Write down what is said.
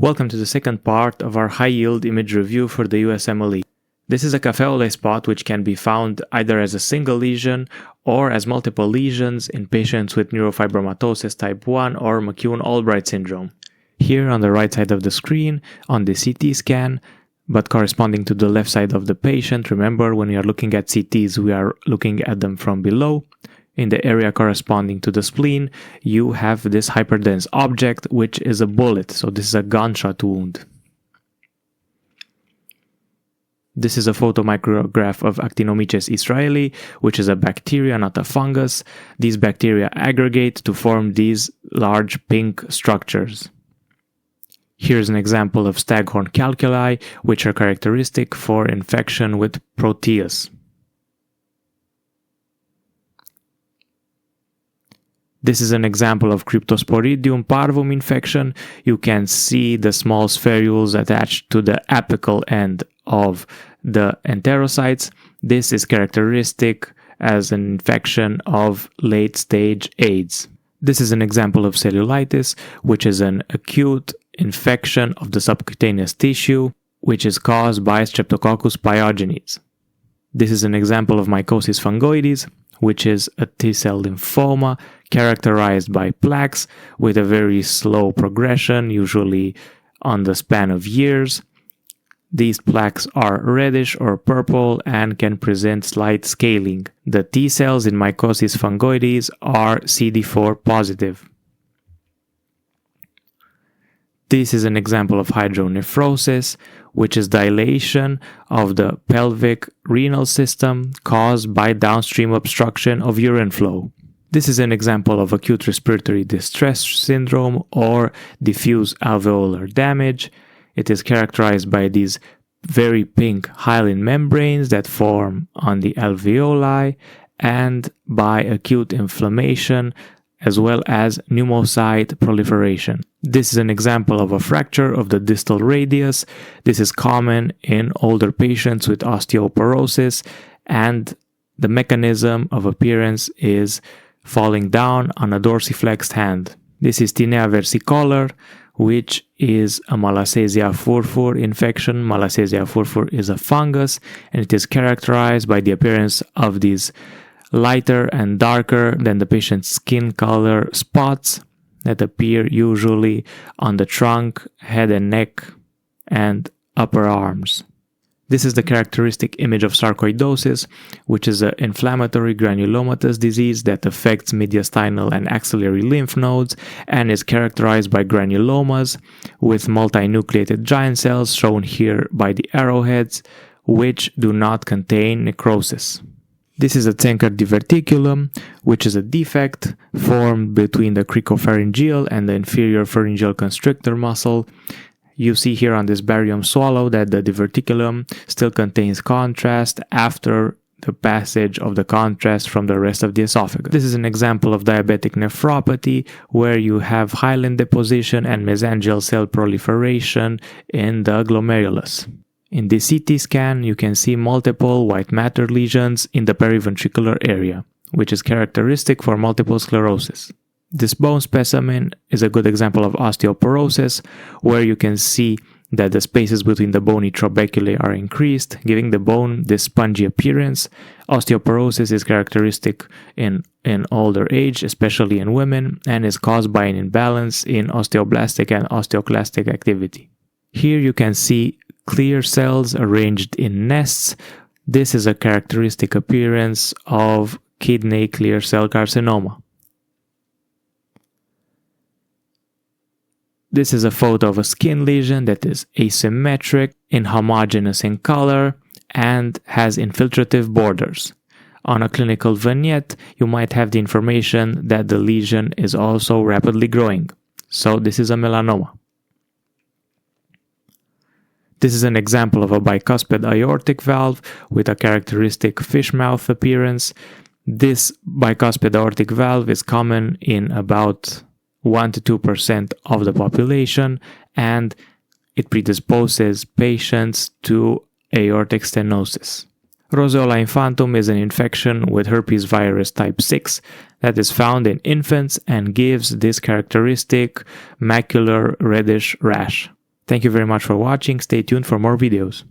Welcome to the second part of our high-yield image review for the USMLE. This is a café au lait spot which can be found either as a single lesion or as multiple lesions in patients with neurofibromatosis type 1 or McEwen-Albright syndrome. Here on the right side of the screen, on the CT scan, but corresponding to the left side of the patient, remember when we are looking at CTs, we are looking at them from below. In the area corresponding to the spleen, you have this hyperdense object, which is a bullet. So this is a gunshot wound. This is a photomicrograph of Actinomyces israeli, which is a bacteria, not a fungus. These bacteria aggregate to form these large pink structures. Here's an example of staghorn calculi, which are characteristic for infection with proteus. This is an example of Cryptosporidium parvum infection. You can see the small spherules attached to the apical end of the enterocytes. This is characteristic as an infection of late-stage AIDS. This is an example of cellulitis, which is an acute infection of the subcutaneous tissue, which is caused by Streptococcus pyogenes. This is an example of mycosis fungoides, which is a T-cell lymphoma characterized by plaques with a very slow progression, usually on the span of years. These plaques are reddish or purple and can present slight scaling. The T-cells in mycosis fungoides are CD4 positive. This is an example of hydronephrosis, which is dilation of the pelvic renal system caused by downstream obstruction of urine flow. This is an example of acute respiratory distress syndrome or diffuse alveolar damage. It is characterized by these very pink hyaline membranes that form on the alveoli and by acute inflammation as well as pneumocyte proliferation. This is an example of a fracture of the distal radius. This is common in older patients with osteoporosis, and the mechanism of appearance is falling down on a dorsiflexed hand. This is Tinea versicolor, which is a Malassezia furfur infection. Malassezia furfur is a fungus, and it is characterized by the appearance of these lighter and darker than the patient's skin color spots that appear usually on the trunk, head and neck, and upper arms. This is the characteristic image of sarcoidosis, which is an inflammatory granulomatous disease that affects mediastinal and axillary lymph nodes and is characterized by granulomas with multinucleated giant cells shown here by the arrowheads, which do not contain necrosis. This is a Zenker diverticulum, which is a defect formed between the cricopharyngeal and the inferior pharyngeal constrictor muscle. You see here on this barium swallow that the diverticulum still contains contrast after the passage of the contrast from the rest of the esophagus. This is an example of diabetic nephropathy where you have hyaline deposition and mesangial cell proliferation in the glomerulus. In the CT scan, you can see multiple white matter lesions in the periventricular area, which is characteristic for multiple sclerosis. This bone specimen is a good example of osteoporosis, where you can see that the spaces between the bony trabeculae are increased, giving the bone this spongy appearance. Osteoporosis is characteristic in older age, especially in women, and is caused by an imbalance in osteoblastic and osteoclastic activity. Here you can see clear cells arranged in nests. This is a characteristic appearance of kidney clear cell carcinoma. This is a photo of a skin lesion that is asymmetric, inhomogeneous in color, and has infiltrative borders. On a clinical vignette, you might have the information that the lesion is also rapidly growing. So this is a melanoma. This is an example of a bicuspid aortic valve with a characteristic fish mouth appearance. This bicuspid aortic valve is common in about 1 to 2% of the population, and it predisposes patients to aortic stenosis. Roseola infantum is an infection with herpes virus type 6 that is found in infants and gives this characteristic macular reddish rash. Thank you very much for watching. Stay tuned for more videos.